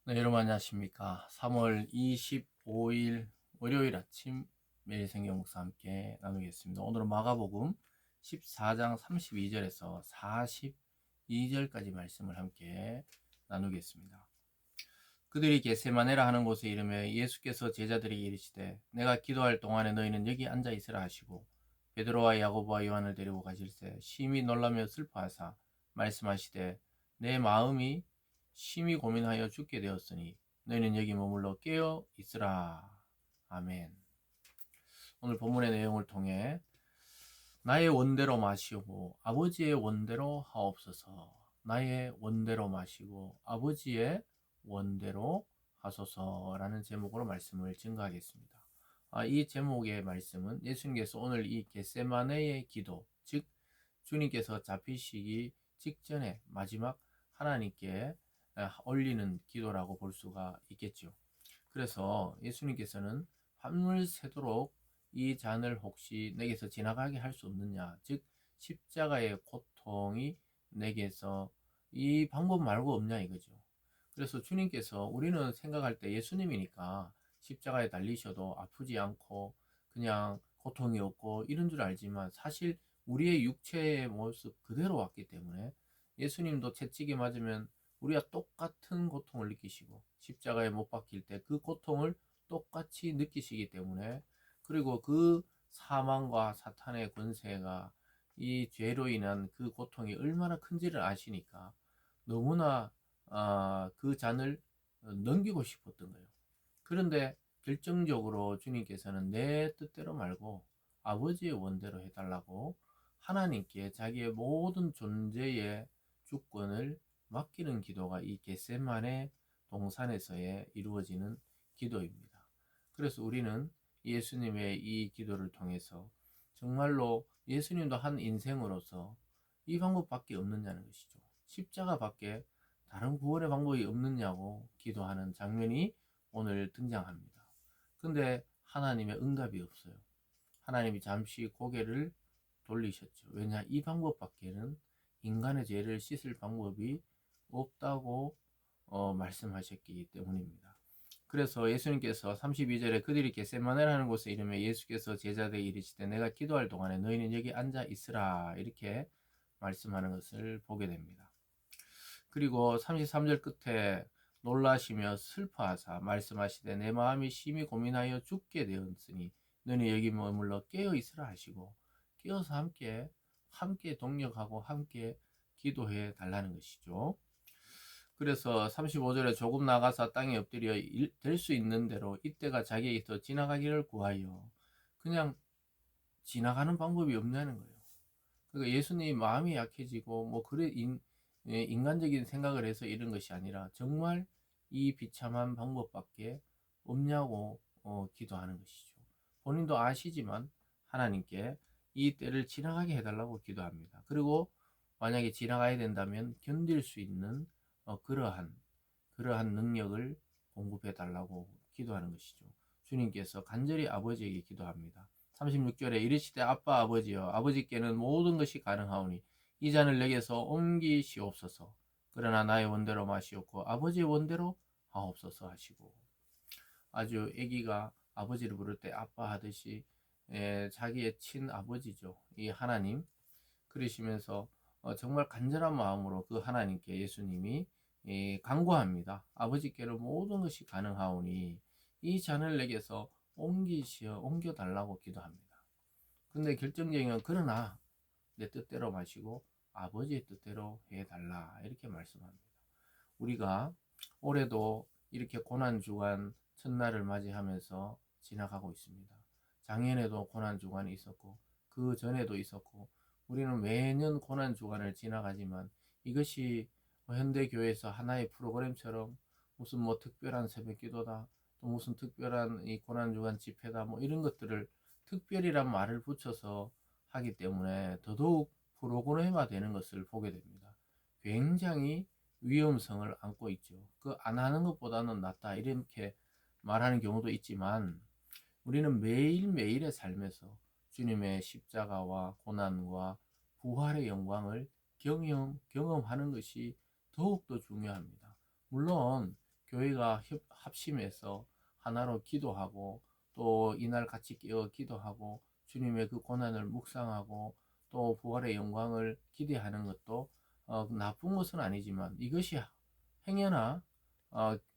네, 여러분 안녕하십니까. 3월 25일 월요일 아침 매일 성경 묵상 함께 나누겠습니다. 오늘은 마가복음 14장 32절에서 42절까지 말씀을 함께 나누겠습니다. 그들이 겟세마네라 하는 곳에 이르며 예수께서 제자들에게 이르시되 내가 기도할 동안에 너희는 여기 앉아 있으라 하시고 베드로와 야고보와 요한을 데리고 가실새 심히 놀라며 슬퍼하사 말씀하시되 내 마음이 심히 고민하여 죽게 되었으니 너희는 여기 머물러 깨어 있으라. 아멘. 오늘 본문의 내용을 통해 나의 원대로 마시고 아버지의 원대로 하옵소서. 나의 원대로 마시고 아버지의 원대로 하소서라는 제목으로 말씀을 증거하겠습니다. 이 제목의 말씀은 예수님께서 오늘 이 겟세마네의 기도, 즉 주님께서 잡히시기 직전에 마지막 하나님께 올리는 기도라고 볼 수가 있겠죠. 그래서 예수님께서는 밤을 새도록 이 잔을 혹시 내게서 지나가게 할 수 없느냐, 즉 십자가의 고통이 내게서 이 방법 말고 없냐 이거죠. 그래서 주님께서 우리는 생각할 때 예수님이니까 십자가에 달리셔도 아프지 않고 그냥 고통이 없고 이런 줄 알지만 사실 우리의 육체의 모습 그대로 왔기 때문에 예수님도 채찍에 맞으면 우리가 똑같은 고통을 느끼시고 십자가에 못 박힐 때 그 고통을 똑같이 느끼시기 때문에, 그리고 그 사망과 사탄의 권세가 이 죄로 인한 그 고통이 얼마나 큰지를 아시니까 너무나 그 잔을 넘기고 싶었던 거예요. 그런데 결정적으로 주님께서는 내 뜻대로 말고 아버지의 원대로 해달라고 하나님께 자기의 모든 존재의 주권을 맡기는 기도가 이 겟세마네 동산에서의 이루어지는 기도입니다. 그래서 우리는 예수님의 이 기도를 통해서 정말로 예수님도 한 인생으로서 이 방법밖에 없느냐는 것이죠. 십자가밖에 다른 구원의 방법이 없느냐고 기도하는 장면이 오늘 등장합니다. 근데 하나님의 응답이 없어요. 하나님이 잠시 고개를 돌리셨죠. 왜냐? 이 방법밖에는 인간의 죄를 씻을 방법이 없다고 말씀하셨기 때문입니다. 그래서 예수님께서 32절에 그들이 겟세마네라는 곳에 이르며 예수께서 제자들에게 이르시되 내가 기도할 동안에 너희는 여기 앉아 있으라 이렇게 말씀하는 것을 보게 됩니다. 그리고 33절 끝에 놀라시며 슬퍼하사 말씀하시되 내 마음이 심히 고민하여 죽게 되었으니 너는 여기 머물러 깨어 있으라 하시고, 깨어서 함께 동력하고 함께 기도해 달라는 것이죠. 그래서 35절에 조금 나가서 땅에 엎드려 될 수 있는 대로 이때가 자기에게서 지나가기를 구하여, 그냥 지나가는 방법이 없냐는 거예요. 그러니까 예수님 마음이 약해지고 뭐 그래 인간적인 생각을 해서 이런 것이 아니라 정말 이 비참한 방법밖에 없냐고 기도하는 것이죠. 본인도 아시지만 하나님께 이 때를 지나가게 해달라고 기도합니다. 그리고 만약에 지나가야 된다면 견딜 수 있는 그러한 능력을 공급해 달라고 기도하는 것이죠. 주님께서 간절히 아버지에게 기도합니다. 36절에 이르시되 아빠 아버지여 아버지께는 모든 것이 가능하오니 이 잔을 내게서 옮기시옵소서. 그러나 나의 원대로 마시옵고 아버지의 원대로 하옵소서 하시고, 아주 아기가 아버지를 부를 때 아빠 하듯이 자기의 친아버지죠. 이 하나님 그러시면서 정말 간절한 마음으로 그 하나님께 예수님이 간구합니다. 아버지께로 모든 것이 가능하오니 이 잔을 내게서 옮겨달라고 기도합니다. 근데 결정적인 건 그러나 내 뜻대로 마시고 아버지의 뜻대로 해달라 이렇게 말씀합니다. 우리가 올해도 이렇게 고난주간 첫날을 맞이하면서 지나가고 있습니다. 작년에도 고난주간이 있었고 그 전에도 있었고 우리는 매년 고난주간을 지나가지만 이것이 현대교회에서 하나의 프로그램처럼 무슨 뭐 특별한 새벽기도다, 또 무슨 특별한 이 고난주간 집회다, 뭐 이런 것들을 특별이란 말을 붙여서 하기 때문에 더더욱 프로그램화 되는 것을 보게 됩니다. 굉장히 위험성을 안고 있죠. 그 안 하는 것보다는 낫다 이렇게 말하는 경우도 있지만 우리는 매일매일의 삶에서 주님의 십자가와 고난과 부활의 영광을 경험하는 것이 더욱더 중요합니다. 물론 교회가 합심해서 하나로 기도하고 또 이날 같이 깨어 기도하고 주님의 그 고난을 묵상하고 또 부활의 영광을 기대하는 것도 나쁜 것은 아니지만 이것이 행여나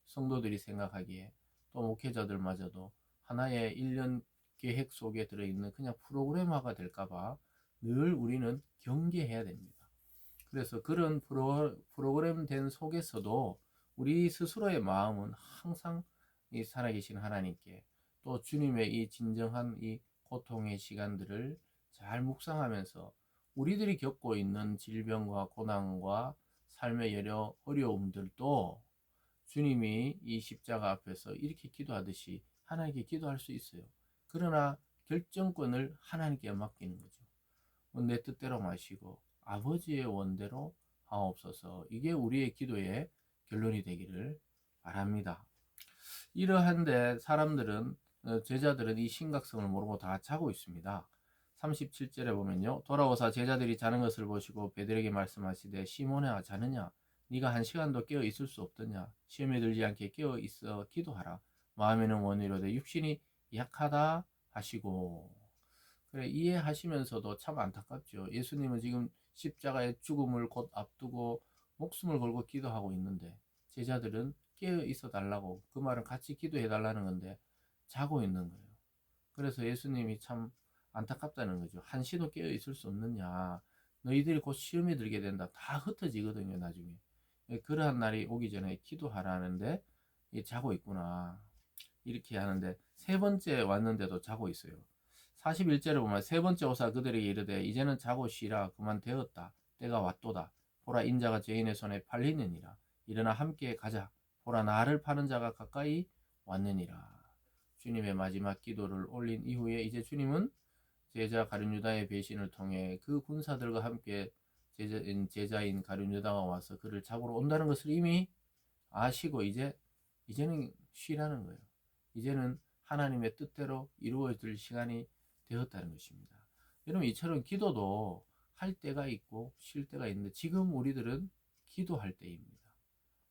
성도들이 생각하기에 또 목회자들마저도 하나의 1년 계획 속에 들어있는 그냥 프로그램화가 될까봐 늘 우리는 경계해야 됩니다. 그래서 그런 프로그램 된 속에서도 우리 스스로의 마음은 항상 이 살아계신 하나님께 또 주님의 이 진정한 이 고통의 시간들을 잘 묵상하면서 우리들이 겪고 있는 질병과 고난과 삶의 여러 어려움들도 주님이 이 십자가 앞에서 이렇게 기도하듯이 하나님께 기도할 수 있어요. 그러나 결정권을 하나님께 맡기는 거죠. 내 뜻대로 마시고 아버지의 원대로 하옵소서. 이게 우리의 기도의 결론이 되기를 바랍니다. 이러한데 사람들은 제자들은 이 심각성을 모르고 다 자고 있습니다. 37절에 보면요. 돌아오사 제자들이 자는 것을 보시고 베드로에게 말씀하시되 시몬아 자느냐 네가 한 시간도 깨어 있을 수 없더냐 시험에 들지 않게 깨어 있어 기도하라 마음에는 원이로되 육신이 약하다 하시고 그래 이해하시면서도 참 안타깝죠. 예수님은 지금 십자가의 죽음을 곧 앞두고 목숨을 걸고 기도하고 있는데 제자들은 깨어 있어 달라고 그 말은 같이 기도해 달라는 건데 자고 있는 거예요. 그래서 예수님이 참 안타깝다는 거죠. 한시도 깨어 있을 수 없느냐. 너희들이 곧 시험에 들게 된다. 다 흩어지거든요, 나중에. 그러한 날이 오기 전에 기도하라는데 자고 있구나. 이렇게 하는데 세 번째 왔는데도 자고 있어요. 41절을 보면 세 번째 오사 그들에게 이르되 이제는 자고 쉬라 그만 되었다. 때가 왔도다. 보라 인자가 죄인의 손에 팔리느니라. 일어나 함께 가자. 보라 나를 파는 자가 가까이 왔느니라. 주님의 마지막 기도를 올린 이후에 이제 주님은 제자 가룟 유다의 배신을 통해 그 군사들과 함께 제자인 가룟 유다가 와서 그를 잡으러 온다는 것을 이미 아시고 이제는 쉬라는 거예요. 이제는 하나님의 뜻대로 이루어질 시간이 되었다는 것입니다. 여러분 이처럼 기도도 할 때가 있고 쉴 때가 있는데 지금 우리들은 기도할 때입니다.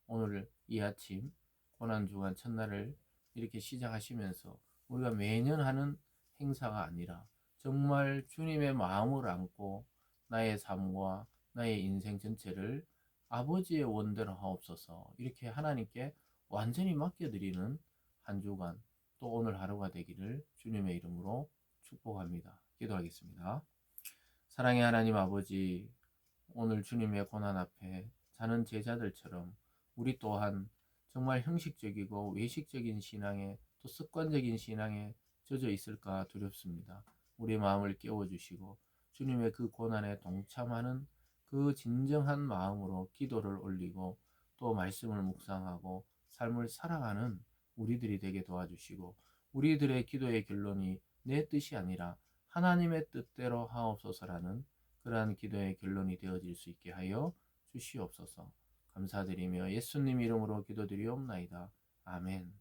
오늘 이 아침 고난주간 첫날을 이렇게 시작하시면서 우리가 매년 하는 행사가 아니라 정말 주님의 마음을 안고 나의 삶과 나의 인생 전체를 아버지의 원대로 하옵소서 이렇게 하나님께 완전히 맡겨드리는 한 주간 또 오늘 하루가 되기를 주님의 이름으로 축복합니다. 기도하겠습니다. 사랑의 하나님 아버지 오늘 주님의 고난 앞에 자는 제자들처럼 우리 또한 정말 형식적이고 외식적인 신앙에 또 습관적인 신앙에 젖어 있을까 두렵습니다. 우리 마음을 깨워주시고 주님의 그 고난에 동참하는 그 진정한 마음으로 기도를 올리고 또 말씀을 묵상하고 삶을 살아가는 우리들이 되게 도와주시고 우리들의 기도의 결론이 내 뜻이 아니라 하나님의 뜻대로 하옵소서라는 그러한 기도의 결론이 되어질 수 있게 하여 주시옵소서. 감사드리며 예수님 이름으로 기도드리옵나이다. 아멘.